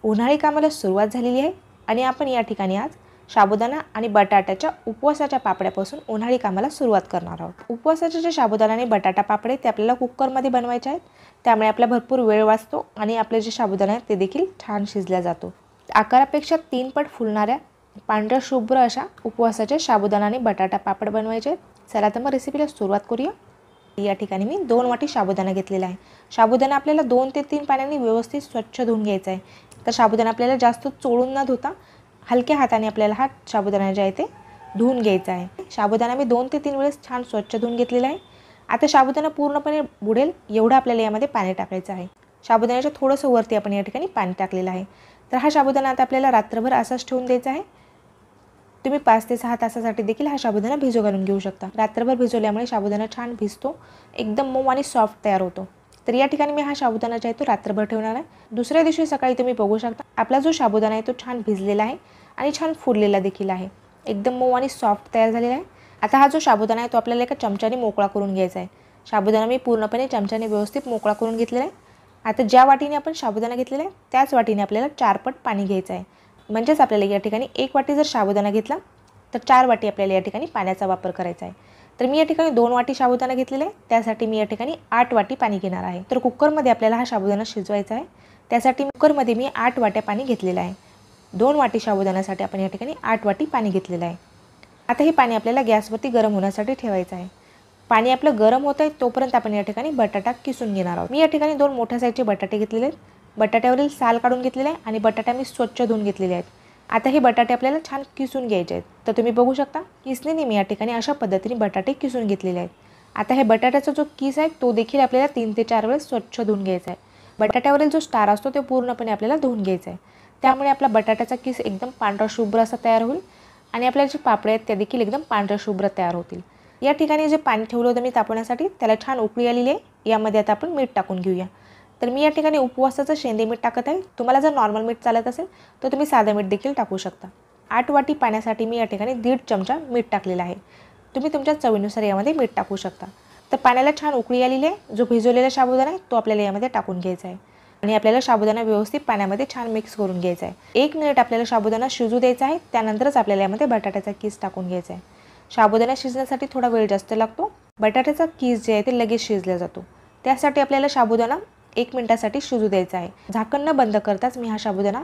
उन्हाळी कामाला सुरुवात झालेली आहे आणि आपण या ठिकाणी आज साबुदाणा आणि बटाट्याच्या उपवासाच्या पापड्यापासून उन्हाळी कामाला सुरुवात करणार आहोत। उपवासाचे जे साबुदाणा आणि बटाटा पापडे ते आपल्याला कुकरमध्ये बनवायचे आहेत, त्यामुळे आपला भरपूर वेळ वाचतो आणि आपले जे साबुदाणा आहेत ते देखील छान शिजला जातो। आकारापेक्षा 3 पट फुलणाऱ्या पांढऱ्या शुभ्र अशा उपवासाचे साबुदाणा आणि बटाटा पापड बनवायचे आहेत। चला तर मग रेसिपीला सुरुवात करूया। या ठिकाणी मी 2 वाटी साबुदाणा घेतलेला आहे। साबुदाणा आपल्याला 2 ते 3 पाण्याने व्यवस्थित स्वच्छ धुवून घ्यायचा आहे। तर साबुदाणा आपल्याला जास्त चोळून न धुता हलक्या हाताने आपल्याला हा साबुदाणा जे आहे ते धुवून घ्यायचा आहे। साबुदाणा मी 2 ते 3 वेळेस छान स्वच्छ धुवून घेतलेला आहे। आता साबुदाणा पूर्णपणे बुडेल एवढं आपल्याला यामध्ये पाणी टाकायचं आहे। साबुदाण्याच्या थोडंसं वरती आपण या ठिकाणी पाणी टाकलेलं आहे। तर हा साबुदाणा आता आपल्याला रात्रभर असाच ठेवून द्यायचा आहे। तुम्ही 5 ते 6 तासासाठी देखील हा साबुदाणा भिजू घालून घेऊ शकता। रात्रभर भिजवल्यामुळे साबुदाणा छान भिजतो, एकदम मऊ आणि सॉफ्ट तयार होतो। तर या ठिकाणी मी हा साबुदाणा जो आहे तो रात्रभर ठेवणार आहे। दुसऱ्या दिवशी सकाळी तुम्ही बघू शकता आपला जो साबुदाणा आहे तो छान भिजलेला आहे आणि छान फुललेला देखील आहे, एकदम मऊ आणि सॉफ्ट तयार झालेला आहे। आता हा जो साबुदाणा आहे तो आपल्याला एका चमच्याने मोकळा करून घ्यायचा आहे। साबुदाणा मी पूर्णपणे चमच्याने व्यवस्थित मोकळा करून घेतलेला आहे। आता ज्या वाटीने आपण साबुदाणा घेतलेला आहे त्याच वाटीने आपल्याला 4 पट पाणी घ्यायचं आहे। म्हणजेच आपल्याला या ठिकाणी 1 वाटी जर साबुदाणा घेतला तर 4 वाटी आपल्याला या ठिकाणी पाण्याचा वापर करायचा आहे। तर मी या ठिकाणी 2 वाटी साबुदाणा घेतलेला आहे, त्यासाठी मी या ठिकाणी 8 वाटी पाणी घेणार आहे। तर कुकरमध्ये आपल्याला हा साबुदाणा शिजवायचा आहे, त्यासाठी कुकरमध्ये मी 8 वाट्या पाणी घेतलेलं आहे। 2 वाटी साबुदाण्यासाठी आपण या ठिकाणी 8 वाटी पाणी घेतलेलं आहे। आता हे पाणी आपल्याला गॅसवरती गरम होण्यासाठी ठेवायचं आहे। पाणी आपलं गरम होत आहे तोपर्यंत आपण या ठिकाणी बटाटा किसून घेणार आहोत। मी या ठिकाणी 2 मोठ्या साईजचे बटाटे घेतलेले आहेत। बटाट्यावरील साल काढून घेतलेले आहे आणि बटाटा मी स्वच्छ धुवून घेतलेले आहेत। आता हे बटाटे आपल्याला छान किसून घ्यायचे आहेत। तर तुम्ही बघू शकता किसणीने मी या ठिकाणी अशा पद्धतीने बटाटे किसून घेतलेले आहेत। आता हे बटाट्याचा जो किस आहे तो देखील आपल्याला 3 ते 4 वेळेस स्वच्छ धुवून घ्यायचा आहे। बटाट्यावरील जो स्टार असतो तो पूर्णपणे आपल्याला धुवून घ्यायचा आहे, त्यामुळे आपला बटाट्याचा किस एकदम पांढरा शुभ्र असा तयार होईल आणि आपल्या जे पापडे आहेत ते देखील एकदम पांढरा शुभ्र तयार होतील। या ठिकाणी जे पाणी ठेवलं होतं मी तापवण्यासाठी त्याला छान उकळी आलेली आहे। यामध्ये आता आपण मीठ टाकून घेऊया। तर मी या ठिकाणी उपवासाचं शेंदे मीठ टाकत आहे। तुम्हाला जर नॉर्मल मीठ चालत असेल तर तुम्ही साधं मीठ देखील टाकू शकता। 8 वाटी पाण्यासाठी मी या ठिकाणी 1.5 चमचा मीठ टाकलेला आहे। तुम्ही तुमच्या चवीनुसार यामध्ये मीठ टाकू शकता। तर पाण्याला छान उकळी आलेली आहे। जो भिजवलेला साबुदाणा आहे तो आपल्याला यामध्ये टाकून घ्यायचा आहे आणि आपल्याला साबुदाणा व्यवस्थित पाण्यामध्ये छान मिक्स करून घ्यायचा आहे। 1 मिनिट आपल्याला साबुदाणा शिजू द्यायचा आहे, त्यानंतरच आपल्याला यामध्ये बटाट्याचा किस टाकून घ्यायचा आहे। साबुदाणा शिजण्यासाठी थोडा वेळ जास्त लागतो, बटाट्याचा किस जे आहे ते लगेच शिजला जातो। त्यासाठी आपल्याला साबुदाणा 1 मिनिटासाठी शिजू द्यायचा आहे। झाकण न बंद करताच मी हा साबुदाणा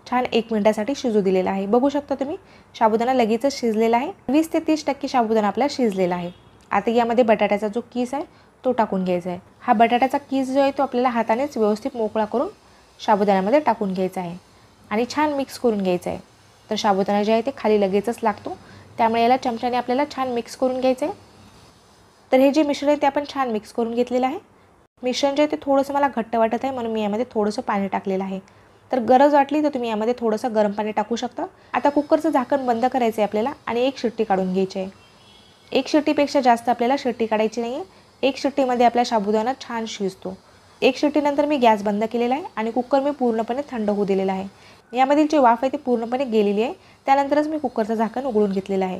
छान 1 मिनिटासाठी शिजू दिलेला आहे। बघू शकता तुम्ही साबुदाणा लगेचच शिजलेला आहे। 20 ते 30% साबुदाणा आपला शिजलेला आहे। आता यामध्ये बटाट्याचा जो किस आहे तो टाकून घ्यायचा आहे। हा बटाट्याचा किस जो आहे तो आपल्याला हातानेच व्यवस्थित मोकळा करून साबुदाण्यामध्ये टाकून घ्यायचा आहे आणि छान मिक्स करून घ्यायचा आहे। तर साबुदाणा जे आहे ते खाली लगेचच लागतो, त्यामुळे याला चमच्याने आपल्याला छान मिक्स करून घ्यायचं आहे। तर हे जे मिश्रण आहे ते आपण छान मिक्स करून घेतलेलं आहे। मिश्रण जे आहे ते थोडंसं मला घट्ट वाटत आहे म्हणून मी यामध्ये थोडंसं पाणी टाकलेलं आहे। तर गरज वाटली तर तुम्ही यामध्ये थोडंसं गरम पाणी टाकू शकता। आता कुकरचं झाकण बंद करायचं आहे आपल्याला आणि 1 शिट्टी काढून घ्यायची आहे। 1 शिट्टीपेक्षा जास्त आपल्याला शिट्टी काढायची नाही आहे। 1 शिट्टीमध्ये आपला साबुदाणा छान शिजतो। 1 शिट्टीनंतर मी गॅस बंद केलेला आहे आणि कुकर मी पूर्णपणे थंड होऊ दिलेला आहे। यामधील जी वाफ आहे ती पूर्णपणे गेलेली आहे, त्यानंतरच मी कुकरचं झाकण उघडून घेतलेलं आहे।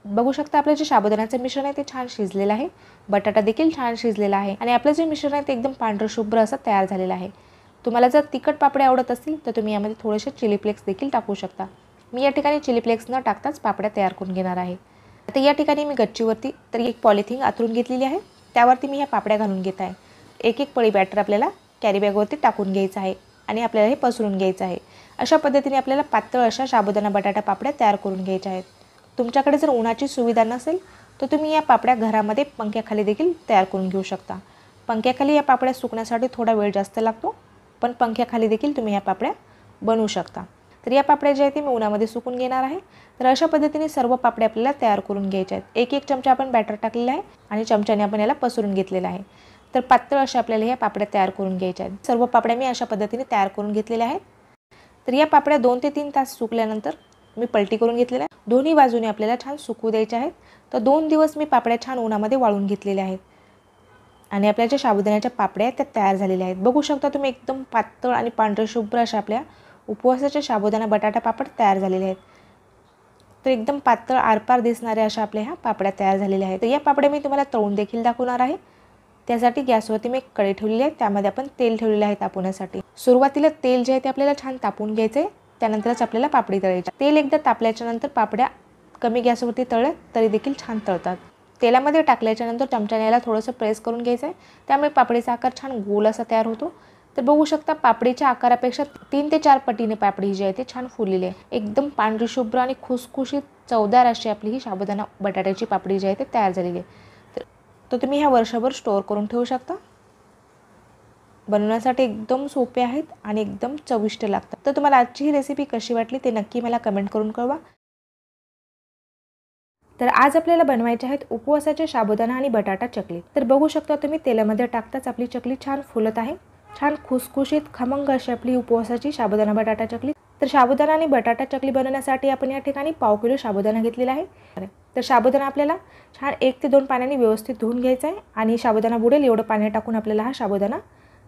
बघू शकता आपलं जे साबुदाण्याचं मिश्रण आहे ते छान शिजलेलं आहे, बटाटा देखील छान शिजलेला आहे आणि आपलं जे मिश्रण आहे ते एकदम पांढरं शुभ्र असं तयार झालेलं आहे। तुम्हाला जर तिखट पापडे आवडत असतील तर तुम्ही यामध्ये थोडेसे चिली फ्लेक्स देखील टाकू शकता। मी या ठिकाणी चिली फ्लेक्स न टाकताच पापड्या तयार करून घेणार आहे। आता या ठिकाणी मी गच्चीवरती तरी एक पॉलिथिन आतरून घेतलेली आहे, त्यावरती मी ह्या पापड्या घालून घेत आहे। एक पळी बॅटर आपल्याला कॅरी बॅगवरती टाकून घ्यायचं आहे आणि आपल्याला हे पसरून घ्यायचं आहे। अशा पद्धतीने आपल्याला पातळ अशा साबुदाणा बटाटा पापड्या तयार करून घ्यायच्या आहेत। तुमच्याकडे जर उन्हाची सुविधा नसेल तर तुम्ही या पापड्या घरामध्ये पंख्याखाली देखील तयार करून घेऊ शकता। पंख्याखाली या पापड्या सुकण्यासाठी थोडा वेळ जास्त लागतो, पण पंख्याखाली देखील तुम्ही या पापड्या बनवू शकता। तर या पापड्या ज्या आहेत ते मी उन्हामध्ये सुकून घेणार आहे। तर अशा पद्धतीने सर्व पापड्या आपल्याला तयार करून घ्यायच्या आहेत। 1 चमचा आपण बॅटर टाकलेला आहे आणि चमच्याने आपण याला पसरून घेतलेलं आहे। तर पातळ अशा आपल्याला ह्या पापड्या तयार करून घ्यायच्या आहेत। सर्व पापड्या मी अशा पद्धतीने तयार करून घेतलेल्या आहेत। तर या पापड्या 2 ते 3 तास सुकल्यानंतर मी पलटी करून घेतलेल्या आहे। दोन्ही बाजूने आपल्याला छान सुकू द्यायच्या आहेत। तर 2 दिवस मी पापड्या छान उन्हामध्ये वाळून घेतलेल्या आहेत आणि आपल्या ज्या साबुदाण्याच्या पापड्या आहेत त्या तयार झालेल्या आहेत। बघू शकता तुम्ही एकदम पातळ आणि पांढरे शुभ्र अशा आपल्या उपवासाचे साबुदाणा बटाटा पापड तयार झालेले आहेत। तर एकदम पातळ आरपार दिसणाऱ्या अशा आपल्या ह्या पापड्या तयार झालेल्या आहेत। तर या पापड्या मी तुम्हाला तळून देखील दाखवणार आहे, त्यासाठी गॅसवरती मी एक कढई ठेवलेली आहे, त्यामध्ये आपण तेल ठेवलेलं आहे तापवण्यासाठी. सुरुवातीला तेल जे आहे ते आपल्याला छान तापवून घ्यायचं आहे, त्यानंतरच आपल्याला पापडी तळायची. तेल एकदा तापल्याच्या नंतर पापड्या कमी गॅसवरती तळल्या तरी देखील छान तळतात. तेलामध्ये टाकल्याच्या नंतर चमच्याने याला थोडंसं प्रेस करून घ्यायचं आहे, त्यामुळे पापडीचा आकार छान गोल असा तयार होतो. तर बघू शकता पापडीच्या आकारापेक्षा 3 ते 4 पटीने पापडी जी आहे ते छान फुललेली आहे. एकदम पांढरी शुभ्र आणि खुसखुशीत चवदार अशी आपली ही साबुदाणा बटाट्याची पापडी जी आहे ते तयार झालेली आहे. तर तुम्ही ह्या वर्षभर स्टोअर करून ठेवू शकता. बनवण्यासाठी एकदम सोपे आहेत आणि एकदम चविष्ट लागतात. तर तुम्हाला आजची ही रेसिपी कशी वाटली ते नक्की मला कमेंट करून कळवा. तर आज आपल्याला बनवायचे आहेत उपवासाचे साबुदाणा आणि बटाटा चकली. तर बघू शकता तुम्ही तेलामध्ये टाकताच आपली चकली छान फुलत आहे. छान खुसखुशीत खमंग अशी आपली उपवासाची साबुदाणा बटाटा चकली. तर साबुदाणा आणि बटाटा चकली बनवण्यासाठी आपण या ठिकाणी 1/2 किलो साबुदाणा घेतलेला आहे. तर साबुदाणा आपल्याला छान 1 ते 2 पाण्याने व्यवस्थित धुवून घ्यायचा आहे आणि साबुदाणा बुडेल एवढं पाणी टाकून आपल्याला हा साबुदाणा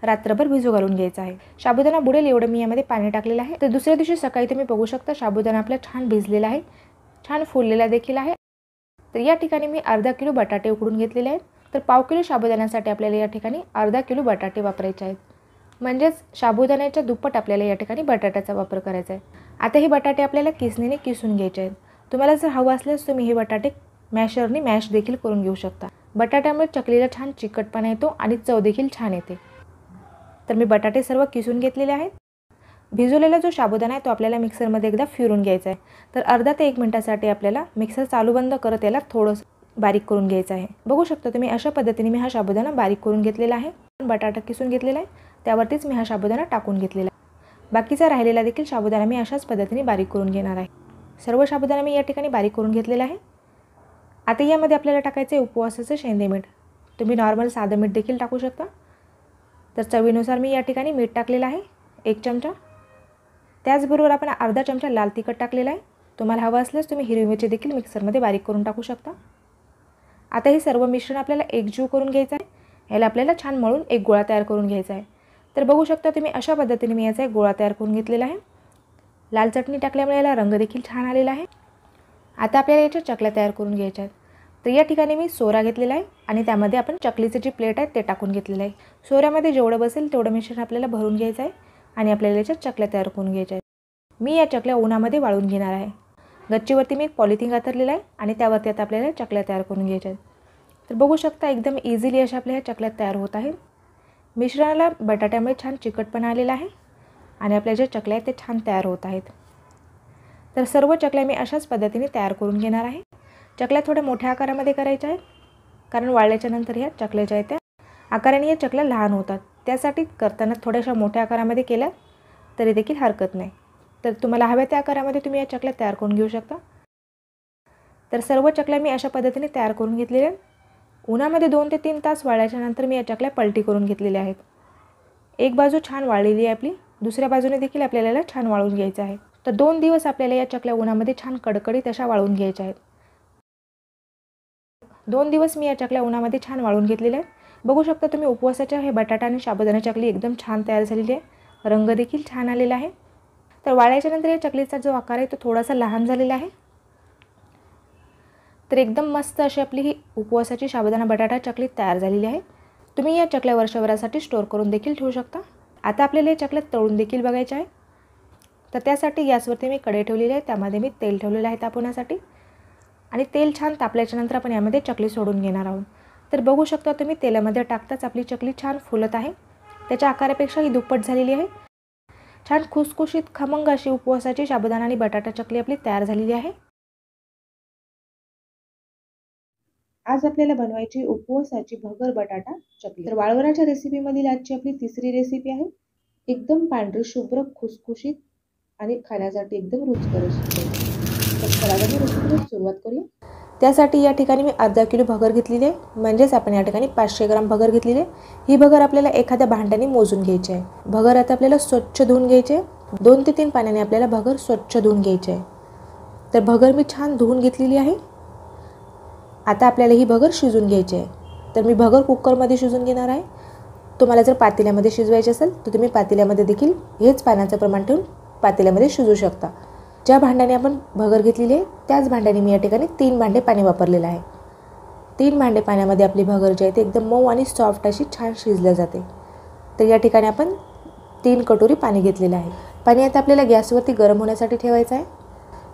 रात्रभर भिजू घालून घ्यायचा आहे. साबुदाणा बुडेल एवढं मी यामध्ये पाणी टाकलेलं आहे. तर दुसऱ्या दिवशी सकाळी तुम्ही बघू शकता साबुदाणा आपला छान भिजलेला आहे, छान फुललेला देखील आहे. तर या ठिकाणी मी अर्धा किलो बटाटे उकडून घेतलेले आहेत. तर 1/2 किलो साबुदाण्यासाठी आपल्याला या ठिकाणी अर्धा किलो बटाटे वापरायचे आहेत. म्हणजेच साबुदाण्याच्या दुप्पट आपल्याला या ठिकाणी बटाट्याचा वापर करायचा आहे. आता हे बटाटे आपल्याला किसणीने किसून घ्यायचे आहेत. तुम्हाला जर हवं असल्यास तुम्ही हे बटाटे मॅशरने मॅश देखील करून घेऊ शकता. बटाट्यामुळे चकलीला छान चिकटपणा येतो आणि चव देखील छान येते. तर मी बटाटे सर्व किसून घेतलेले आहेत. भिजवलेला जो साबुदाणा आहे तो आपल्याला मिक्सरमध्ये एकदा फिरून घ्यायचा आहे. तर अर्धा ते 1 मिनिटासाठी आपल्याला मिक्सर चालू बंद करत याला थोडंसं बारीक करून घ्यायचं आहे. बघू शकता तुम्ही अशा पद्धतीने मी हा साबुदाणा बारीक करून घेतलेला आहे. बटाटा किसून घेतलेला आहे त्यावरतीच मी हा साबुदाणा टाकून घेतलेला आहे. बाकीचा राहिलेला देखील साबुदाणा मी अशाच पद्धतीने बारीक करून घेणार आहे. सर्व साबुदाणा मी या ठिकाणी बारीक करून घेतलेला आहे. आता यामध्ये आपल्याला टाकायचं आहे उपवासाचं शेंदे मीठ. तुम्ही नॉर्मल साधं मीठ देखील टाकू शकता. तर चवीनुसार मी या ठिकाणी मीठ टाकलेलं आहे 1 चमचा. त्याचबरोबर आपण अर्धा चमचा लाल तिखट टाकलेला आहे. तुम्हाला हवं असल्यास तुम्ही हिरवी मिरची देखील मिक्सरमध्ये बारीक करून टाकू शकता. आता हे सर्व मिश्रण आपल्याला एकजीव करून घ्यायचं आहे. याला आपल्याला छान मळून एक गोळा तयार करून घ्यायचा आहे. तर बघू शकता तुम्ही अशा पद्धतीने मी याचा एक गोळा तयार करून घेतलेला आहे. लाल चटणी टाकल्यामुळे याला रंग देखील छान आलेला आहे. आता आपल्याला याच्या चकल्या तयार करून घ्यायच्या आहेत. तर या ठिकाणी मी सोरा घेतलेला आहे आणि त्यामध्ये आपण चकलीचे जी प्लेट आहे ते टाकून घेतलेलं आहे. सोऱ्यामध्ये जेवढं बसेल तेवढं मिश्रण आपल्याला भरून घ्यायचं आहे आणि आपल्याला याच्या चकल्या तयार करून घ्यायच्या आहेत. मी या चकल्या उन्हामध्ये वाळून घेणार आहे. गच्चीवरती मी एक पॉलिथिन कातरलेलं आहे आणि त्यावरती आता आपल्याला चकल्या तयार करून घ्यायच्या आहेत. तर बघू शकता एकदम इझिली अशा आपल्या ह्या चकल्या तयार होत आहेत. मिश्रणाला बटाट्यामुळे छान चिकटपणा आलेला आहे आणि आपल्या ज्या चकल्या आहेत ते छान तयार होत आहेत. तर सर्व चकल्या मी अशाच पद्धतीने तयार करून घेणार आहे. चकल्या थोड्या मोठ्या आकारामध्ये करायच्या आहेत कारण वाळल्याच्या नंतर ह्या चकल्या ज्या आहेत त्या आकाराने या चकल्या लहान होतात. त्यासाठी करताना थोड्याशा मोठ्या आकारामध्ये केल्या तरी देखील हरकत नाही. तर तुम्हाला हव्या त्या आकारामध्ये तुम्ही या चकल्या तयार करून घेऊ शकता. तर सर्व चकल्या मी अशा पद्धतीने तयार करून घेतलेल्या आहेत. उन्हामध्ये 2 ते 3 तास वाळल्याच्या नंतर मी या चकल्या पलटी करून घेतलेल्या आहेत. एक बाजू छान वाळलेली आहे आपली, दुसऱ्या बाजूने देखील आपल्याला छान वाळून घ्यायचं आहे. तर 2 दिवस आपल्याला या चकल्या उन्हामध्ये छान कडकडीत अशा वाळून घ्यायच्या आहेत. 2 दिवस मी या चकल्या उन्हामध्ये छान वाळून घेतलेल्या आहेत. बघू शकता तुम्ही उपवासाच्या हे बटाटा आणि साबुदाणा चकली एकदम छान तयार झालेली आहे. रंग देखील छान आलेला आहे. तर वाळल्याच्या नंतर या चकलीचा जो आकार आहे तो थोडासा लहान झालेला आहे. तर एकदम मस्त अशी आपली ही उपवासाची साबुदाणा बटाटा चकली तयार झालेली आहे. तुम्ही या चकल्या वर्षभरासाठी स्टोअर करून देखील ठेवू शकता. आता आपल्याला या चकल्या तळून देखील बघायच्या आहे. तर त्यासाठी गॅसवरती मी कढई ठेवलेली आहे, त्यामध्ये मी तेल ठेवलेलं आहे तापवण्यासाठी आणि तेल छान तापल्याच्या नंतर आपण यामध्ये चकली सोडून घेणार आहोत. तर बघू शकता तुम्ही तेलामध्ये टाकताच आपली चकली छान फुलत आहे. त्याच्या आकारापेक्षा ही दुप्पट झालेली आहे. छान खुसखुशीत खमंग अशी उपवासाची साबुदाणा आणि बटाटा चकली आपली तयार झालेली आहे. आज आपल्याला बनवायची उपवासाची भगर बटाटा चकली. तर वाळवणाच्या रेसिपीमधील आजची आपली तिसरी रेसिपी आहे. एकदम पांढरी शुभ्र खुसखुशीत आणि खाण्यासाठी एकदम रुचकर अशी. तर चला आपण रेसिपीला सुरुवात करूया. त्यासाठी या ठिकाणी मी अर्धा किलो भगर घेतलेली आहे. म्हणजेच आपण या ठिकाणी 500 ग्राम भगर घेतलेली आहे. ही भगर आपल्याला एखाद्या भांड्याने मोजून घ्यायची आहे. भगर आता आपल्याला स्वच्छ धुवून घ्यायची आहे. 2 ते 3 पाण्याने आपल्याला भगर स्वच्छ धुवून घ्यायची आहे. तर भगर मी छान धुवून घेतलेली आहे. आता आपल्याला ही भगर शिजून घ्यायची आहे. तर मी भगर कुकरमध्ये शिजून घेणार आहे. तुम्हाला जर पातेल्यामध्ये शिजवायचे असेल तर तुम्ही पातेल्यामध्ये देखील हेच पाण्याचं प्रमाण ठेवून पातेल्यामध्ये शिजवू शकता. ज्या भांड्याने आपण भगर घेतलेली आहे त्याच भांड्याने मी या ठिकाणी 3 भांडे पाणी वापरलेलं आहे. 3 भांडे पाण्यामध्ये आपली भगर जी आहे ती एकदम मऊ आणि सॉफ्ट अशी छान शिजल्या जाते. तर या ठिकाणी आपण 3 कटोरी पाणी घेतलेलं आहे. पाणी आता आपल्याला गॅसवरती गरम होण्यासाठी ठेवायचं आहे.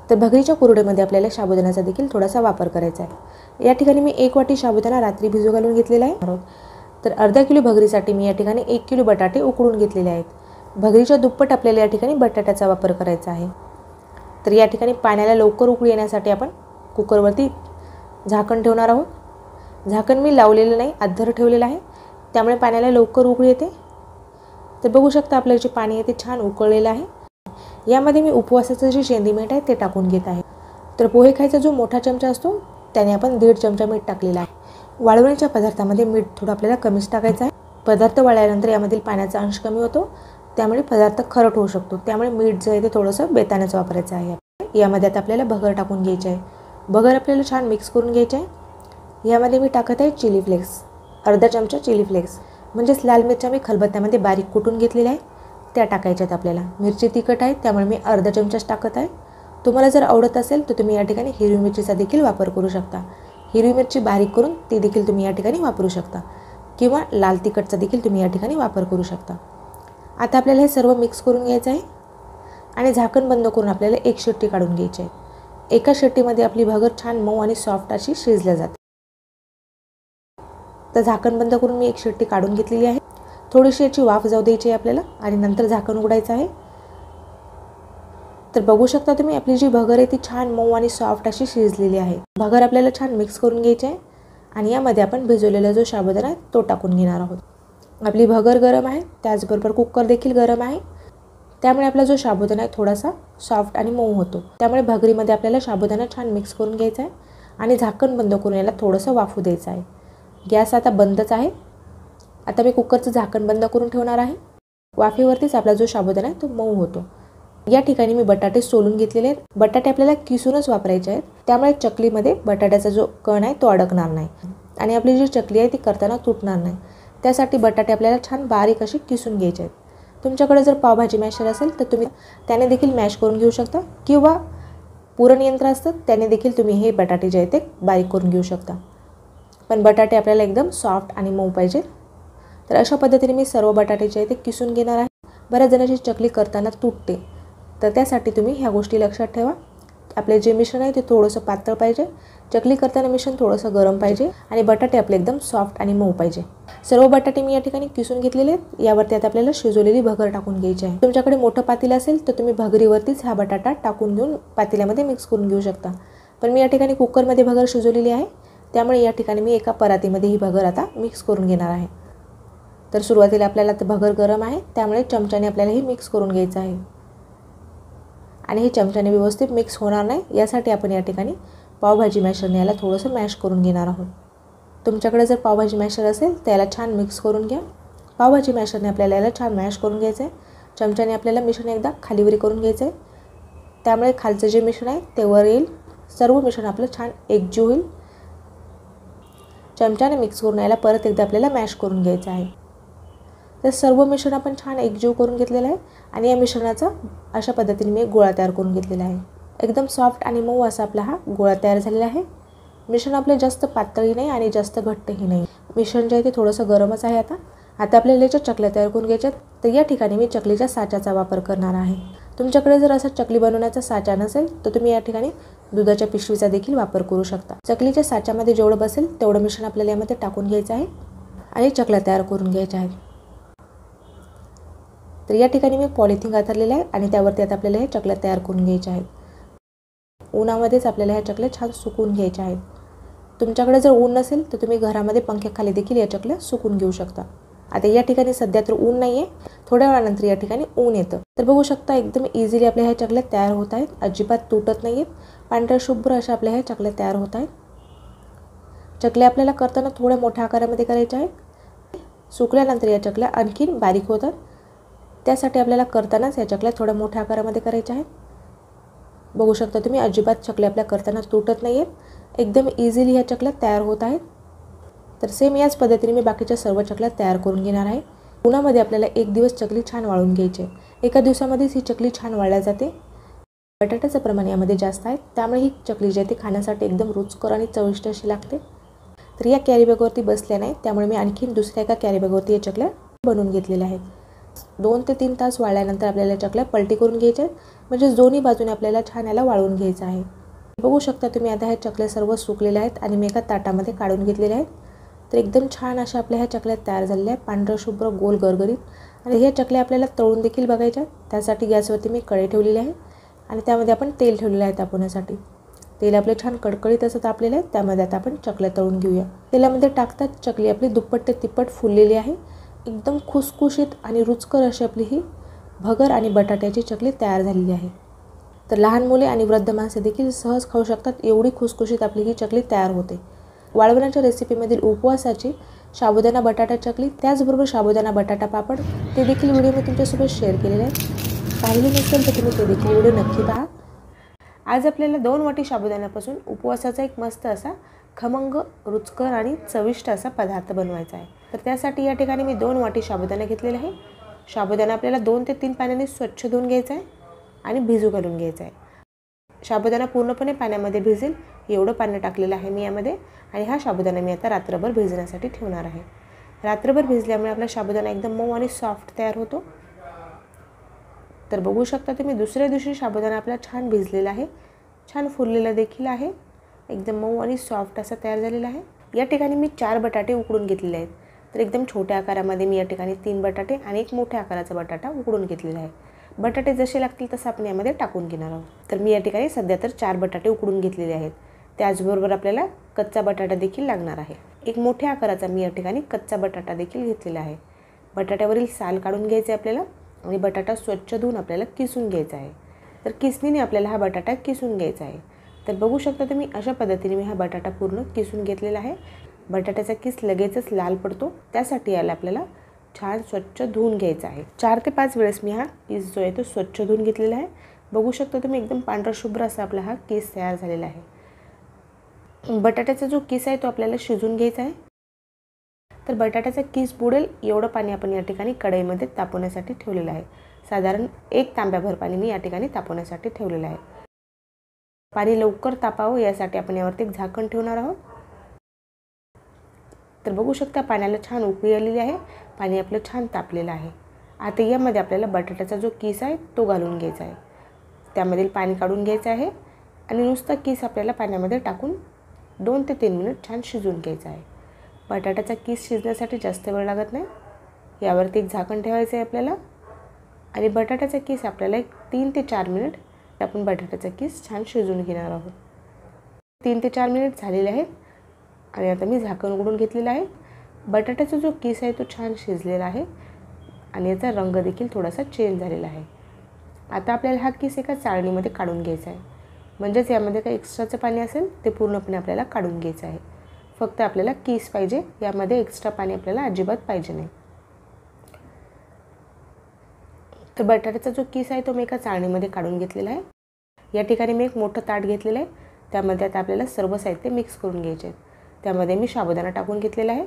तर भगरीच्या कुरडईमध्ये आपल्याला साबुदाण्याचा देखील थोडासा वापर करायचा आहे. या ठिकाणी मी 1 वाटी साबुदाणा रात्री भिजू घालून घेतलेला आहे. तर अर्धा किलो भगरीसाठी मी या ठिकाणी 1 किलो बटाटे उकडून घेतलेले आहेत. भगरीच्या दुप्पट आपल्याला या ठिकाणी बटाट्याचा वापर करायचा आहे. तर या ठिकाणी पाण्याला लवकर उकळी येण्यासाठी आपण कुकरवरती झाकण ठेवणार आहोत. झाकण मी लावलेलं नाही, अद्धर ठेवलेलं आहे, त्यामुळे पाण्याला लवकर उकळी येते. तर बघू शकता आपलं जे पाणी आहे ते छान उकळलेलं आहे. यामध्ये मी उपवासाचं जे शेंदी मीठ आहे ते टाकून घेत आहे. तर पोहे खायचा जो मोठा चमचा असतो त्याने आपण 1.5 चमचा मीठ टाकलेला आहे. वाळवण्याच्या पदार्थामध्ये मीठ थोडं आपल्याला कमीच टाकायचं आहे. पदार्थ वाळल्यानंतर यामधील पाण्याचा अंश कमी होतो, त्यामुळे पदार्थ खरट होऊ शकतो. त्यामुळे मीठ जे आहे ते थोडंसं बेतानेच वापरायचं आहे. यामध्ये आता आपल्याला भगर टाकून घ्यायची आहे. भगर आपल्याला छान मिक्स करून घ्यायची आहे. यामध्ये मी टाकत आहे चिली फ्लेक्स, अर्धा चमचा चिली फ्लेक्स, म्हणजेच लाल मिरच्या मी खलबत्त्यामध्ये बारीक कुटून घेतलेल्या आहे त्या टाकायच्या आहेत आपल्याला. मिरची तिखट आहे त्यामुळे मी अर्धा चमचाच टाकत आहे. तुम्हाला जर आवडत असेल तर तुम्ही या ठिकाणी हिरवी मिरचीचा देखील वापर करू शकता. हिरवी मिरची बारीक करून ती देखील तुम्ही या ठिकाणी वापरू शकता, किंवा लाल तिखटचा देखील तुम्ही या ठिकाणी वापर करू शकता. आता आपल्याला हे सर्व मिक्स करून घ्यायचं आहे आणि झाकण बंद करून आपल्याला 1 शिट्टी काढून घ्यायची आहे. एका शिट्टीमध्ये आपली भगर छान मऊ आणि सॉफ्ट अशी शिजल्या जाते. तर झाकण बंद करून मी 1 शिट्टी काढून घेतलेली आहे. थोडीशी याची वाफ जाऊ द्यायची आहे आपल्याला आणि नंतर झाकण उघडायचं आहे. तर बघू शकता तुम्ही आपली जी भगर आहे ती छान मऊ आणि सॉफ्ट अशी शिजलेली आहे. भगर आपल्याला छान मिक्स करून घ्यायची आहे आणि यामध्ये आपण भिजवलेला जो साबुदाणा आहे तो टाकून घेणार आहोत. आपली भगर गरम आहे, त्याचबरोबर कुकर देखील गरम आहे, त्यामुळे आपला जो साबुदाणा आहे थोडासा सॉफ्ट आणि मऊ होतो. त्यामुळे भगरीमध्ये आपल्याला साबुदाणा छान मिक्स करून घ्यायचा आहे आणि झाकण बंद करून याला थोडंसं वाफू द्यायचं आहे. गॅस आता बंदच आहे. आता मी कुकरचं झाकण बंद करून ठेवणार आहे. वाफेवरतीच आपला जो साबुदाणा आहे तो मऊ होतो. या ठिकाणी मी बटाटे सोलून घेतलेले आहेत. बटाटे आपल्याला किसूनच वापरायचे आहेत, त्यामुळे चकलीमध्ये बटाट्याचा जो कण आहे तो अडकणार नाही आणि आपली जी चकली आहे ती करताना तुटणार नाही. त्यासाठी बटाटे आपल्याला छान बारीक असे किसून घ्यायचे आहेत. तुमच्याकडे जर पावभाजी मॅशर असेल तर तुम्ही त्याने देखील मॅश करून घेऊ शकता, किंवा पुरण यंत्र असतं त्याने देखील तुम्ही हे बटाटे जे आहे ते बारीक करून घेऊ शकता. पण बटाटे आपल्याला एकदम सॉफ्ट आणि मऊ पाहिजे. तर अशा पद्धतीने मी सर्व बटाटे जे आहे ते किसून घेणार आहे. बऱ्याच जणांची चकली करताना तुटते, तर त्यासाठी तुम्ही ह्या गोष्टी लक्षात ठेवा. आपले जे मिश्रण आहे ते थोडंसं पातळ पाहिजे, चकली करताना मिश्रण थोडंसं गरम पाहिजे आणि बटाटे आपले एकदम सॉफ्ट आणि मऊ पाहिजे. सर्व बटाटे मी या ठिकाणी किसून घेतलेले आहेत. यावरती आता आपल्याला शिजवलेली भगर टाकून घ्यायची आहे. तुमच्याकडे मोठं पातेलं असेल तर तुम्ही भगरीवरतीच हा बटाटा टाकून घेऊन पातेल्यामध्ये मिक्स करून घेऊ शकता. पण मी या ठिकाणी कुकरमध्ये भगर शिजवलेली आहे, त्यामुळे या ठिकाणी मी एका परातीमध्ये ही भगर आता मिक्स करून घेणार आहे. तर सुरुवातीला आपल्याला तर भगर गरम आहे, त्यामुळे चमच्याने आपल्याला ही मिक्स करून घ्यायचं आहे आणि हे चमच्याने व्यवस्थित मिक्स होणार नाही यासाठी आपण या ठिकाणी पावभाजी मॅशरने याला थोडंसं मॅश करून घेणार आहोत. तुमच्याकडे जर पावभाजी मॅशर असेल तर याला छान मिक्स करून घ्या. पावभाजी मॅशरने आपल्याला याला छान मॅश करून घ्यायचं आहे. चमच्याने आपल्याला मिश्रण एकदा खालीवरी करून घ्यायचं आहे, त्यामुळे खालचं जे मिश्रण आहे ते वर येईल. सर्व मिश्रण आपलं छान एकजीव होईल. चमच्याने मिक्स करून याला परत एकदा आपल्याला मॅश करून घ्यायचं आहे. तर सर्व मिश्रण आपण छान एकजीव करून घेतलेलं आहे आणि या मिश्रणाचा अशा पद्धतीने मी गोळा तयार करून घेतलेला आहे. एकदम सॉफ्ट आणि मऊ असा आपला हा गोळा तयार झालेला आहे. मिश्रण आपलं जास्त पातळही नाही आणि जास्त घट्टही नाही. मिश्रण जे आहे ते थोडंसं गरमच आहे. आता आपल्याला याच्या चकल्या तयार करून घ्यायच्यात. तर या ठिकाणी मी चकलीच्या साच्याचा वापर करणार आहे. तुमच्याकडे जर असा चकली बनवण्याचा साचा नसेल तर तुम्ही या ठिकाणी दुधाच्या पिशवीचा देखील वापर करू शकता. चकलीच्या साच्यामध्ये जेवढं बसेल तेवढं मिश्रण आपल्याला यामध्ये टाकून घ्यायचं आहे आणि चकल्या तयार करून घ्यायच्या आहेत. तर या ठिकाणी मी पॉलिथिन अंथरलेलं आहे आणि त्यावरती आता आपल्याला हे चकल्या तयार करून घ्यायच्या आहेत. उन्हामध्येच आपल्याला ह्या चकल्या छान सुकून घ्यायच्या आहेत. तुमच्याकडे जर ऊन नसेल तर तुम्ही घरामध्ये पंख्याखाली देखील या चकल्या सुकून घेऊ शकता. आता या ठिकाणी सध्या तर ऊन नाही आहे, थोड्या वेळानंतर या ठिकाणी ऊन येतं. तर बघू शकता एकदम इझिली आपल्या ह्या चकल्या तयार होत आहेत. अजिबात तुटत नाही आहेत. पांढऱ्या शुभ्र अशा आपल्या ह्या चकल्या तयार होत आहेत. चकल्या आपल्याला करताना थोड्या मोठ्या आकारामध्ये करायच्या आहेत. सुकल्यानंतर या चकल्या आणखीन बारीक होतात, त्यासाठी आपल्याला करतानाच या चकल्या थोड्या मोठ्या आकारामध्ये करायच्या आहेत. बघू शकता तुम्ही अजिबात चकल्या आपल्या करताना तुटत नाही आहेत. एकदम इझिली ह्या चकल्या तयार होत आहेत. तर सेम याच पद्धतीने मी बाकीच्या सर्व चकल्या तयार करून घेणार आहे. उन्हामध्ये आपल्याला 1 दिवस चकली छान वाळून घ्यायची आहे. एका दिवसामध्येच ही चकली छान वाळल्या जाते. बटाट्याचं प्रमाण यामध्ये जास्त आहे, त्यामुळे ही चकली जी आहे ती खाण्यासाठी एकदम रुचकर आणि चविष्ट अशी लागते. तर या कॅरी बॅगवरती बसल्या नाही, त्यामुळे मी आणखीन दुसऱ्या एका कॅरी बॅगवरती या चकल्या बनवून घेतलेल्या आहेत. 2 ते 3 तास वाळल्यानंतर आपल्याला चकल्या पलटी करून घ्यायच्या आहेत, म्हणजे दोन्ही बाजूने आपल्याला छान याला वाळवून घ्यायचं आहे. बघू शकता तुम्ही आता ह्या चकल्या सर्व सुकलेल्या आहेत आणि मी एका ताटामध्ये काढून घेतलेल्या आहेत. तर एकदम छान अशा आपल्या ह्या चकल्या तयार झालेल्या आहेत, पांढरं शुभ्र गोल गरगरीत. आणि ह्या चकल्या आपल्याला तळून देखील बघायच्या. त्यासाठी गॅसवरती मी कढई ठेवलेली आहे आणि त्यामध्ये आपण तेल ठेवलेलं आहे तापवण्यासाठी. तेल आपले छान कडकडीत असं तापलेलं आहे. त्यामध्ये आता आपण चकल्या तळून घेऊया. तेलामध्ये टाकताच चकली आपली दुप्पट ते तिप्पट फुललेली आहे. एकदम खुसखुशीत आणि रुचकर अशी आपली ही भगर आणि बटाट्याची चकली तयार झालेली आहे. तर लहान मुले आणि वृद्ध माणसे देखील सहज खाऊ शकतात, एवढी खुसखुशीत आपली ही चकली तयार होते. वाळवण्याच्या रेसिपीमधील उपवासाची साबुदाणा बटाटा चकली, त्याचबरोबर साबुदाणा बटाटा पापड, ते देखील व्हिडिओ मी तुमच्यासोबत शेअर केलेले आहेत. पाहिली नसेल तर तुम्ही ते देखील व्हिडिओ नक्की पहा. आज आपल्याला 2 वाटी साबुदाण्यापासून उपवासाचा एक मस्त असा खमंग, रुचकर आणि चविष्ट असा पदार्थ बनवायचा आहे. तर त्यासाठी या ठिकाणी मी 2 वाटी साबुदाणा घेतलेला आहे. साबुदाणा आपल्याला 2 ते 3 पाण्याने स्वच्छ धुवून घ्यायचा आहे आणि भिजू घालून घ्यायचा आहे. साबुदाणा पूर्णपणे पाण्यामध्ये भिजेल एवढं पाणी टाकलेलं आहे मी यामध्ये. आणि हा साबुदाणा मी आता रात्रभर भिजण्यासाठी ठेवणार आहे. रात्रभर भिजल्यामुळे आपला साबुदाणा एकदम मऊ आणि सॉफ्ट तयार होतो. तर बघू शकता तुम्ही दुसऱ्या दिवशी साबुदाणा आपला छान भिजलेला आहे, छान फुललेला देखील आहे, एकदम मऊ आणि सॉफ्ट असा तयार झालेला आहे. या ठिकाणी मी 4 बटाटे उकडून घेतलेले आहेत. तर एकदम छोट्या आकारामध्ये मी या ठिकाणी 3 बटाटे आणि एक मोठ्या आकाराचा बटाटा उकडून घेतलेला आहे. बटाटे जसे लागतील तसं आपण यामध्ये टाकून घेणार आहोत. तर मी या ठिकाणी सध्या तर 4 बटाटे उकडून घेतलेले आहेत. त्याचबरोबर आपल्याला कच्चा बटाटा देखील लागणार आहे. एक मोठ्या आकाराचा मी या ठिकाणी कच्चा बटाटा देखील घेतलेला आहे. बटाट्यावरील साल काढून घ्यायचे आपल्याला आणि बटाटा स्वच्छ धुवून आपल्याला किसून घ्यायचा आहे. तर किसणीने आपल्याला हा बटाटा किसून घ्यायचा आहे. तर बघू शकता तुम्ही अशा पद्धतीने मी हा बटाटा पूर्ण किसून घेतलेला आहे. बटाट्याचा किस लगेचच लाल पडतो, त्यासाठी याला आपल्याला छान स्वच्छ धुवून घ्यायचा आहे. 4 ते 5 वेळेस मी हा किस जो आहे तो स्वच्छ धुवून घेतलेला आहे. बघू शकता तुम्ही एकदम पांढरा शुभ्र असा आपला हा किस तयार झालेला आहे. बटाट्याचा जो किस आहे तो आपल्याला शिजून घ्यायचा आहे. तर बटाट्याचा किस बुडेल एवढं पाणी आपण या ठिकाणी कढईमध्ये तापवण्यासाठी ठेवलेलं आहे. साधारण 1 तांब्याभर पाणी मी या ठिकाणी तापवण्यासाठी ठेवलेलं आहे. पाणी लवकर तापावं यासाठी आपण यावरती एक झाकण ठेवणार आहोत. तर बघू शकता पाण्याला छान उकळी आलेली आहे. पाणी आपलं छान तापलेलं आहे. आता यामध्ये आपल्याला बटाट्याचा जो किस आहे तो घालून घ्यायचा आहे. त्यामधील पाणी काढून घ्यायचं आहे आणि नुसता किस आपल्याला पाण्यामध्ये टाकून 2 ते 3 मिनिट छान शिजवून घ्यायचा आहे. बटाट्याचा किस शिजण्यासाठी जास्त वेळ लागत नाही. यावरती एक झाकण ठेवायचं आहे आपल्याला आणि बटाट्याचा किस आपल्याला 3 ते 4 मिनिट आपण बटाट्याचा किस छान शिजवून घेणार आहोत. 3 ते 4 मिनिट झालेले आहेत आणि आता मी झाकण उघडून घेतलेलं आहे. बटाट्याचा जो किस आहे तो छान शिजलेला आहे आणि याचा रंग देखील थोडासा चेंज झालेला आहे. आता आपल्याला हा किस एका चाळणीमध्ये काढून घ्यायचा आहे. म्हणजेच यामध्ये काही एक्स्ट्राचं पाणी असेल ते पूर्णपणे आपल्याला काढून घ्यायचं आहे. फक्त आपल्याला किस पाहिजे, यामध्ये एक्स्ट्रा पाणी आपल्याला अजिबात पाहिजे नाही. तर बटाट्याचा जो किस आहे तो मी एका चाळणीमध्ये काढून घेतलेला आहे. या ठिकाणी मी एक मोठं ताट घेतलेलं आहे. त्यामध्ये आता आपल्याला सर्व साहित्य मिक्स करून घ्यायचे आहेत. त्यामध्ये मी साबुदाणा टाकून घेतलेला आहे.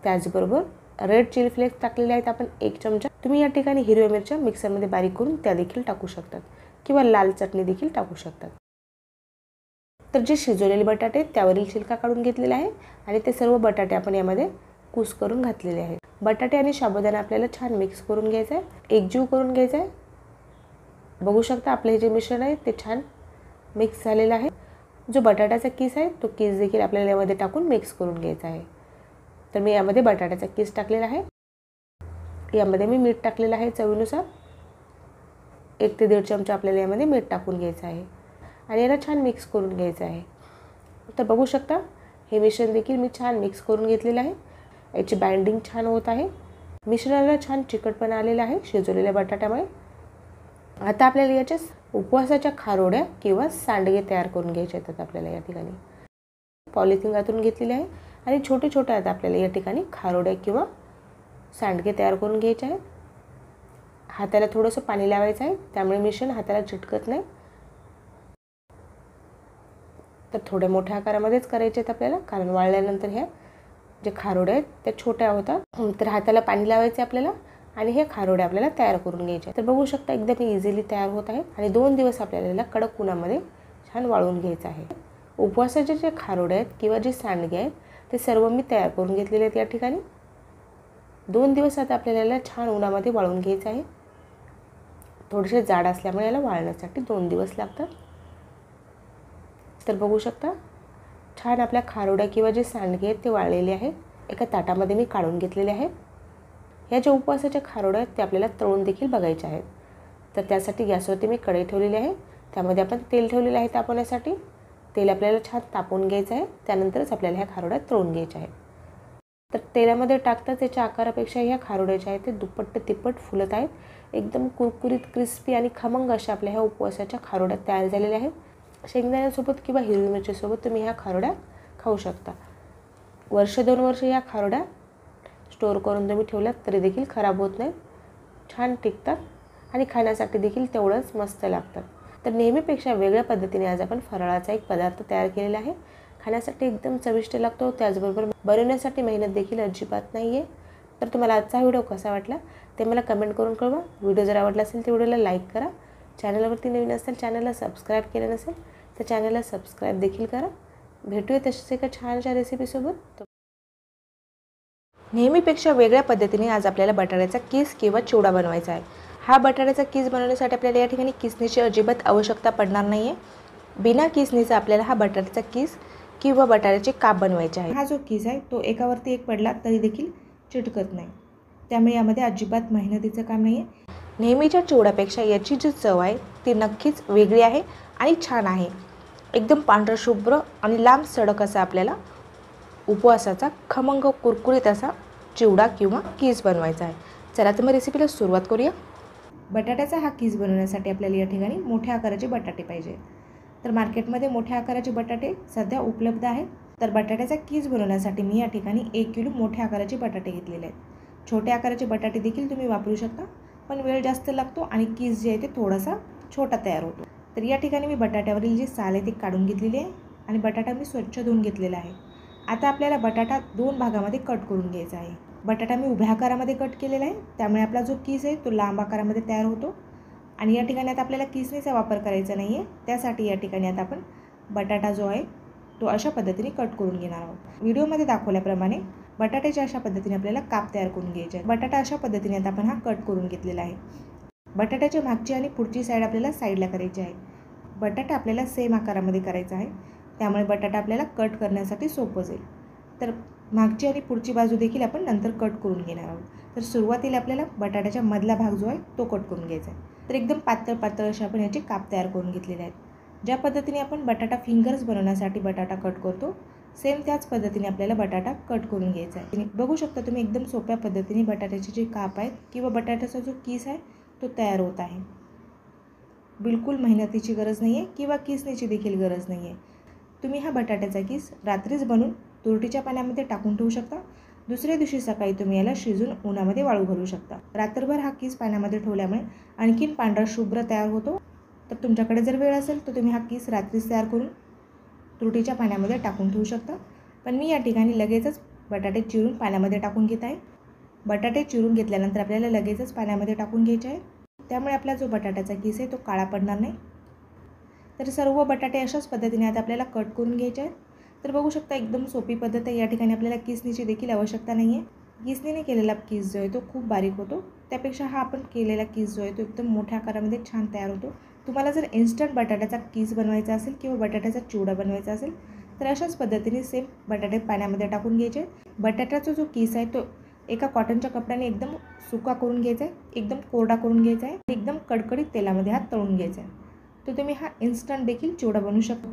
त्याचबरोबर रेड चिली फ्लेक्स टाकलेले आहेत आपण 1 चमचा. तुम्ही या ठिकाणी हिरव्या मिरच्या मिक्सरमध्ये बारीक करून त्या देखील टाकू शकतात किंवा लाल चटणी देखील टाकू शकतात. तर जे शिजवलेले बटाटे त्यावरील छिलका काढून घेतलेला आहे आणि ते सर्व बटाटे आपण यामध्ये कूस करून घातलेले आहेत. बटाटे आणि साबुदाणा आपल्याला छान मिक्स करून घ्यायचं आहे, एकजीव करून घ्यायचं आहे. बघू शकता आपले हे जे मिश्रण आहे ते छान मिक्स झालेलं आहे. जो बटाट्याचा किस आहे तो किस देखील आपल्याला यामध्ये टाकून मिक्स करून घ्यायचा आहे. तर मी यामध्ये बटाट्याचा किस टाकलेला आहे. यामध्ये मी मीठ टाकलेलं आहे चवीनुसार. 1 ते 1.5 चमचा आपल्याला यामध्ये मीठ टाकून घ्यायचं आहे आणि याला छान मिक्स करून घ्यायचं आहे. तर बघू शकता हे मिश्रण देखील मी छान मिक्स करून घेतलेलं आहे. याची बाइंडिंग छान होत आहे. मिश्रणाला छान चिकटपणा आलेला आहे शिजवलेल्या बटाट्यामुळे. आता आपल्याला याच्या उपवासाच्या खारोड्या किंवा सांडगे तयार करून घ्यायचे आहेत. आपल्याला या ठिकाणी पॉलिथिन गातून घेतलेले आहे आणि छोटे छोटे आता आपल्याला या ठिकाणी खारोड्या किंवा सांडगे तयार करून घ्यायचे आहेत. हाताला थोडंसं पाणी लावायचं आहे, त्यामुळे मिश्रण हाताला चिटकत नाही. तर थोड्या मोठ्या आकारामध्येच करायचे आहेत आपल्याला, कारण वाळल्यानंतर ह्या जे खारोड्या आहेत त्या छोट्या होतात. तर हाताला पाणी लावायचे आपल्याला आणि हे खारोड्या आपल्याला तयार करून घ्यायचे. तर बघू शकता एकदम इझिली तयार होत आहेत आणि 2 दिवस आपल्याला कडक उन्हामध्ये छान वाळवून घ्यायचं आहे. उपवासाचे जे खारोड्या आहेत किंवा जे सांडगे आहेत ते सर्व मी तयार करून घेतलेले आहेत या ठिकाणी. 2 दिवस आता आपल्याला याला छान उन्हामध्ये वाळवून घ्यायचं आहे. थोडेसे जाड असल्यामुळे याला वाळण्यासाठी 2 दिवस लागतात. तर बघू शकता छान आपल्या खारोड्या किंवा जे सांडगे आहेत ते वाळलेले आहेत. एका ताटामध्ये मी काढून घेतलेले आहेत. ह्या ज्या उपवासाच्या खारोड्या आहेत ते आपल्याला तळून देखील बघायच्या आहेत. तर त्यासाठी गॅसवरती मी कढई ठेवलेली आहे. त्यामध्ये आपण तेल ठेवलेले आहे तापवण्यासाठी. तेल आपल्याला छान तापवून घ्यायचं आहे. त्यानंतरच आपल्याला ह्या खारोड्या तळून घ्यायच्या आहेत. तर तेलामध्ये टाकताच याच्या आकारापेक्षा ह्या खारोड्या ज्या आहेत ते दुप्पट तिप्पट फुलत आहेत. एकदम कुरकुरीत क्रिस्पी आणि खमंग अशा आपल्या ह्या उपवासाच्या खारोड्या तयार झालेल्या आहेत. शेंगदाण्यासोबत किंवा हिरवी मिरचीसोबत तुम्ही ह्या खारोड्या खाऊ शकता. 1-2 वर्ष या खारोड्या स्टोअर करून तुम्ही ठेवल्यात तरी देखील खराब होत नाहीत. छान टिकतात आणि खाण्यासाठी देखील तेवढंच मस्त लागतात. तर नेहमीपेक्षा वेगळ्या पद्धतीने आज आपण फराळाचा एक पदार्थ तयार केलेला आहे. खाण्यासाठी एकदम चविष्ट लागतो. त्याचबरोबर बनवण्यासाठी मेहनत देखील अजिबात नाही आहे. तर तुम्हाला आजचा व्हिडिओ कसा वाटला ते मला कमेंट करून कळवा. व्हिडिओ जर आवडला असेल तर व्हिडिओला लाईक करा. चॅनलवरती नवीन असेल, चॅनलला सबस्क्राईब केलं नसेल तर चॅनलला सबस्क्राईब देखील करा. भेटूया तसेच एका छानशा रेसिपीसोबत. नेहमीपेक्षा वेगळ्या पद्धतीने आज आपल्याला बटाट्याचा कीस किंवा चिवडा बनवायचा आहे. हा बटाट्याचा कीस बनवण्यासाठी आपल्याला या ठिकाणी किसणीची अजिबात आवश्यकता पडणार नाही आहे. बिना किसणीचा आपल्याला हा बटाट्याचा कीस किंवा बटाट्याचे काप बनवायचे आहे. हा जो कीस आहे तो एकावरती एक पडला तरी देखील चिटकत नाही. त्यामुळे यामध्ये अजिबात मेहनतीचं काम नाही आहे. नेहमीच्या चिवड्यापेक्षा याची जी चव आहे ती नक्कीच वेगळी आहे आणि छान आहे. एकदम पांढरशुभ्र आणि लांब सडक असा आपल्याला उपवासाचा खमंग कुरकुरीत असा चिवडा किंवा कीस बनवायचा आहे. चला तर मग रेसिपीला सुरुवात करूया. बटाट्याचा हा कीस बनवण्यासाठी आपल्याला या ठिकाणी मोठ्या आकाराचे बटाटे पाहिजे. तर मार्केटमध्ये मोठ्या आकाराचे बटाटे सध्या उपलब्ध आहेत. तर बटाट्याचा कीस बनवण्यासाठी मी या ठिकाणी 1 किलो मोठ्या आकाराचे बटाटे घेतलेले आहेत. छोट्या आकाराचे बटाटे देखील तुम्ही वापरू शकता, पण वेळ जास्त लागतो आणि कीस जे आहे ते थोडासा छोटा तयार होतो. तर या ठिकाणी मी बटाट्यावरील जी साल आहे ती काढून घेतलेली आहे आणि बटाटा मी स्वच्छ धुवून घेतलेला आहे. आता आपल्याला बटाटा 2 भागामध्ये कट करून घ्यायचा आहे. बटाटा मी उभ्या आकारामध्ये कट केलेला आहे, त्यामुळे आपला जो कीस आहे तो लांब आकारामध्ये तयार होतो. आणि या ठिकाणी आता आपल्याला किसणीचा वापर करायचा नाही आहे. त्यासाठी या ठिकाणी आता आपण बटाटा जो आहे तो अशा पद्धतीने कट करून घेणार आहोत. व्हिडिओमध्ये दाखवल्याप्रमाणे बटाट्याच्या अशा पद्धतीने आपल्याला काप तयार करून घ्यायचे आहेत. बटाटा अशा पद्धतीने आता आपण हा कट करून घेतलेला आहे. बटाट्याच्या मागची आणि पुढची साईड आपल्याला साईडला करायची आहे. बटाटा आपल्याला सेम आकारामध्ये करायचा आहे, त्यामुळे बटाटा आपल्याला कट करण्यासाठी सोपं जाईल. तर मागची आणि पुढची बाजू देखील आपण नंतर कट करून घेणार आहोत. तर सुरुवातीला आपल्याला बटाट्याच्या मधला भाग जो आहे तो कट करून घ्यायचा आहे. तर एकदम पातळ पातळ असे आपण याचे काप तयार करून घेतलेले आहेत. ज्या पद्धतीने आपण बटाटा फिंगर्स बनवण्यासाठी बटाटा कट करतो सेम त्याच पद्धतीने आपल्याला बटाटा कट करून घ्यायचा आहे. बघू शकता तुम्ही एकदम सोप्या पद्धतीने बटाट्याचे जे काप आहेत किंवा बटाट्याचा जो कीस आहे तो तयार होत आहे. बिलकुल मेहनतीची गरज नाही आहे किंवा किसणीची देखील गरज नाही आहे. तुम्ही हा बटाट्याचा कीस रात्रीच बनवून तुरटीच्या पाण्यामध्ये टाकून ठेवू शकता. दुसऱ्या दिवशी सकाळी तुम्ही याला शिजून उन्हामध्ये वाळू घालू शकता. रात्रभर हा कीस पाण्यामध्ये ठेवल्यामुळे आणखीन पांढरा शुभ्र तयार होतो. तर तुमच्याकडे जर वेळ असेल तर तुम्ही हा कीस रात्रीच तयार करून तुरटीच्या पाण्यामध्ये टाकून ठेवू शकता. पण मी या ठिकाणी लगेचच बटाटे चिरून पाण्यामध्ये टाकून घेत आहे. बटाटे चिरून घेतल्यानंतर आपल्याला लगेचच पाण्यामध्ये टाकून घ्यायचे आहे, त्यामुळे आपला जो बटाट्याचा कीस आहे तो काळा पडणार नाही. तर सर्व बटाटे अशाच पद्धतीने आता आपल्याला कट करून घ्यायचे आहेत. तर बघू शकता एकदम सोपी पद्धत आहे. या ठिकाणी आपल्याला किसणीची देखील आवश्यकता नाही आहे. किसणीने केलेला कीस जो आहे तो खूप बारीक होतो, त्यापेक्षा हा आपण केलेला कीस जो आहे तो एकदम मोठ्या आकारामध्ये छान तयार होतो. तुम्हाला जर इन्स्टंट बटाट्याचा कीस बनवायचा असेल किंवा बटाट्याचा चिवडा बनवायचा असेल तर अशाच पद्धतीने सेम बटाटे पाण्यामध्ये टाकून घ्यायचे. बटाट्याचा जो कीस आहे तो एका कॉटनच्या कपड्याने एकदम सुका करून घ्यायचा आहे, एकदम कोरडा करून घ्यायचा आहे, एकदम कडकडीत तेलामध्ये हा तळून घ्यायचा आहे. तर तुम्ही हा इन्स्टंट देखील चिवडा बनवू शकता.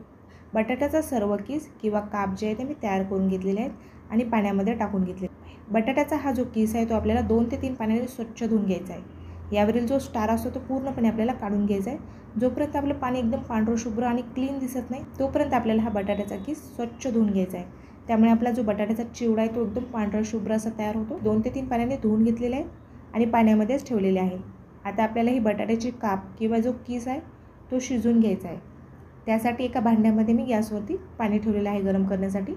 बटाट्याचा सर्व कीस किंवा काप जे आहे ते मी तयार करून घेतलेले आहेत आणि पाण्यामध्ये टाकून घेतले. बटाट्याचा हा जो कीस आहे तो आपल्याला 2 ते 3 पाण्याने स्वच्छ धुवून घ्यायचा आहे. यावरील जो स्टार असतो तो पूर्णपणे आपल्याला काढून घ्यायचा आहे. जोपर्यंत आपलं पाणी एकदम पांढरं शुभ्र आणि क्लीन दिसत नाही तोपर्यंत आपल्याला हा बटाट्याचा कीस स्वच्छ धुवून घ्यायचा आहे. त्यामुळे आपला जो बटाट्याचा चिवडा आहे तो एकदम पांढरा शुभ्र असा तयार होतो. 2 ते 3 पाण्याने धुवून घेतलेले आहे आणि पाण्यामध्येच ठेवलेले आहे. आता आपल्याला ही बटाट्याची काप किंवा जो कीस आहे तो शिजून घ्यायचा आहे. त्यासाठी एका भांड्यामध्ये मी गॅसवरती पाणी ठेवलेलं आहे गरम करण्यासाठी.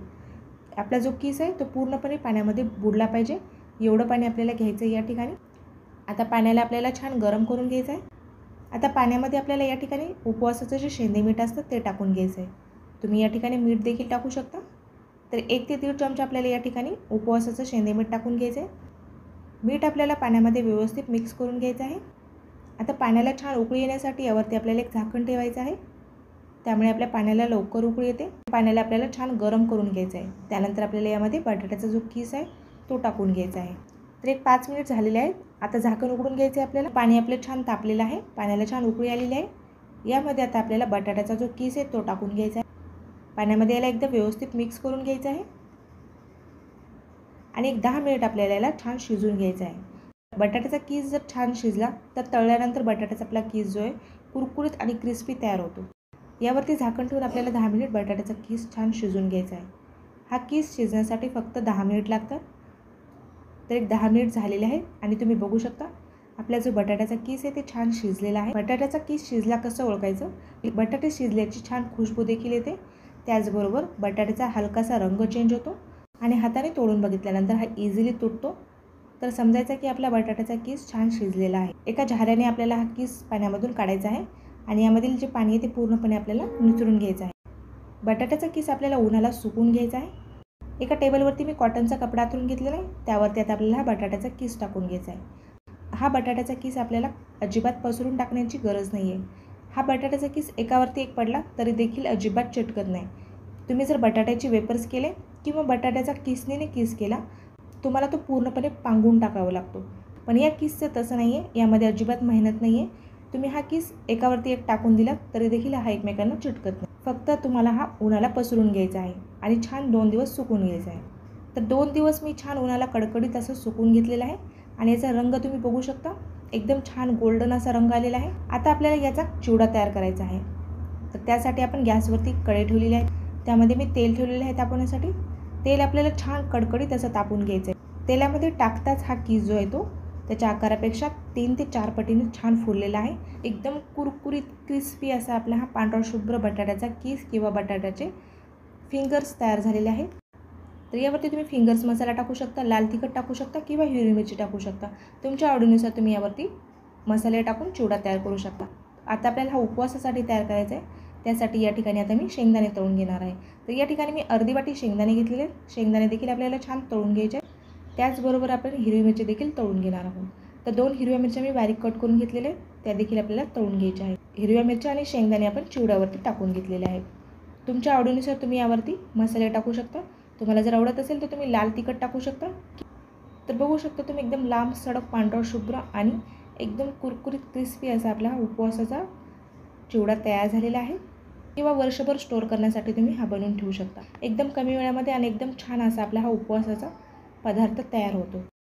आपला जो कीस आहे तो पूर्णपणे पाण्यामध्ये बुडला पाहिजे एवढं पाणी आपल्याला घ्यायचं आहे या ठिकाणी. आता पाण्याला आपल्याला छान गरम करून घ्यायचं आहे. आता पाण्यामध्ये आपल्याला या ठिकाणी उपवासाचं जे शेंदे मीठ असतं ते टाकून घ्यायचं आहे. तुम्ही या ठिकाणी मीठ देखील टाकू शकता. तर 1 ते 1.5 चमचा आपल्याला या ठिकाणी उपवासाचं शेंदे मीठ टाकून घ्यायचं आहे. मीठ आपल्याला पाण्यामध्ये व्यवस्थित मिक्स करून घ्यायचं आहे. आता पाण्याला छान उकळी येण्यासाठी यावरती आपल्याला एक झाकण ठेवायचं आहे. त्यामुळे आपल्या पाण्याला लवकर उकळी येते. पाण्याला आपल्याला छान गरम करून घ्यायचं आहे. त्यानंतर आपल्याला यामध्ये बटाट्याचा जो किस आहे तो टाकून घ्यायचा आहे. तर एक 5 मिनिट झालेले आहेत. आता झाकण उघडून घ्यायचं आहे आपल्याला. पाणी आपलं छान तापलेलं आहे. पाण्याला छान उकळी आलेली आहे. यामध्ये आता आपल्याला बटाट्याचा जो किस आहे तो टाकून घ्यायचा आहे. पाण्यामध्ये याला एकदम व्यवस्थित मिक्स करून घ्यायचं आहे आणि एक 10 मिनिट आपल्याला याला छान शिजवून घ्यायचं आहे. बटाट्याचा किस जर छान शिजला तर तळल्यानंतर बटाट्याचा आपला किस जो आहे कुरकुरीत आणि क्रिस्पी तयार होतो. यावरती झाकण ठेवून आपल्याला 10 मिनिट बटाट्याचा किस छान शिजवून घ्यायचा आहे. हा किस शिजण्यासाठी फक्त 10 मिनिट लागतात. तर एक 10 मिनिट झालेले आहे आणि तुम्ही बघू शकता आपला जो बटाट्याचा किस आहे ते छान शिजलेला आहे. बटाट्याचा किस शिजला कसं ओळखायचं? बटाटे शिजल्याची छान खुशबू देखील येते. त्याचबरोबर बटाट्याचा हलकासा रंग चेंज होतो आणि हाताने तोडून बघितल्यानंतर हा इझिली तुटतो. तर समजायचं की आपला बटाट्याचा किस छान शिजलेला आहे. एका झाऱ्याने आपल्याला हा किस पाण्यामधून काढायचा आहे आणि यामधील जे पाणी आहे ते पूर्णपणे आपल्याला निचरून घ्यायचं आहे. बटाट्याचा किस आपल्याला उन्हाला सुकवून घ्यायचा आहे. एका टेबलवरती मी कॉटनचा कपडा अंथरून घेतलेला आहे. त्यावरती आता आपल्याला हा बटाट्याचा किस टाकून घ्यायचा आहे. हा बटाट्याचा किस आपल्याला अजिबात पसरून टाकण्याची गरज नाही आहे. हा बटाट्याचा किस एकावरती एक पडला तरी देखील अजिबात चिटकत नाही. तुम्ही जर बटाट्याचे वेपर्स केले किंवा बटाट्याचा किसनीने किस केला तुम्हाला तो पूर्णपणे पांगून टाकावा लागतो. पण या किसचं तसं नाही आहे. यामध्ये अजिबात मेहनत नाही आहे. तुम्ही हा किस एकावरती एक टाकून दिला तरी देखील हा एकमेकांना चिटकत नाही. फक्त तुम्हाला हा उन्हाला पसरून घ्यायचा आहे आणि छान 2 दिवस सुकून घ्यायचा आहे. तर 2 दिवस मी छान उन्हाला कडकडीत असं सुकून घेतलेला आहे आणि याचा रंग तुम्ही बघू शकता एकदम छान गोल्डन असा रंग आलेला आहे. आता आपल्याला याचा चिवडा तयार करायचा आहे. तर त्यासाठी आपण गॅसवरती कढई ठेवलेली आहे. त्यामध्ये मी तेल ठेवलेलं आहे तापवण्यासाठी. तेल आपल्याला छान कडकडीत असं तापून घ्यायचं आहे. तेलामध्ये टाकताच हा किस जो आहे तो त्याच्या आकारापेक्षा 3 ते 4 पटीने छान फुललेला आहे. एकदम कुरकुरीत क्रिस्पी असा आपला हा पांढरा शुभ्र बटाट्याचा किस किंवा बटाट्याचे फिंगर्स तयार झालेले आहेत. तर यावरती तुम्ही फिंगर्स मसाला टाकू शकता, लाल तिखट टाकू शकता किंवा हिरवी मिरची टाकू शकता. तुमच्या आवडीनुसार तुम्ही यावरती मसाले टाकून चिवडा तयार करू शकता. आता आपल्याला हा उपवासासाठी तयार करायचा आहे. त्यासाठी या ठिकाणी आता मी शेंगदाणे तळून घेणार आहे. तर या ठिकाणी मी अर्धी वाटी शेंगदाणे घेतलेले आहेत. शेंगदाणे देखील आपल्याला छान तळून घ्यायचे आहेत. त्याचबरोबर आपण हिरवी मिरची देखील तळून घेणार आहोत. तर 2 हिरव्या मिरच्या मी बारीक कट करून घेतलेल्या आहेत. त्या देखील आपल्याला तळून घ्यायच्या आहेत. हिरव्या मिरच्या आणि शेंगदाणे आपण चिवड्यावरती टाकून घेतलेले आहेत. तुमच्या आवडीनुसार तुम्ही यावरती मसाले टाकू शकता. तुम्हाला जर आवडत असेल तर तुम्ही लाल तिखट टाकू शकता. तर बघू शकता तुम्ही एकदम लांब सडक पांढरा शुभ्र आणि एकदम कुरकुरीत क्रिस्पी असा आपला हा उपवासाचा चिवडा तयार झालेला आहे. किंवा वर्षभर स्टोअर करण्यासाठी तुम्ही हा बनवून ठेवू शकता. एकदम कमी वेळामध्ये आणि एकदम छान असा आपला हा उपवासाचा पदार्थ तयार होतो.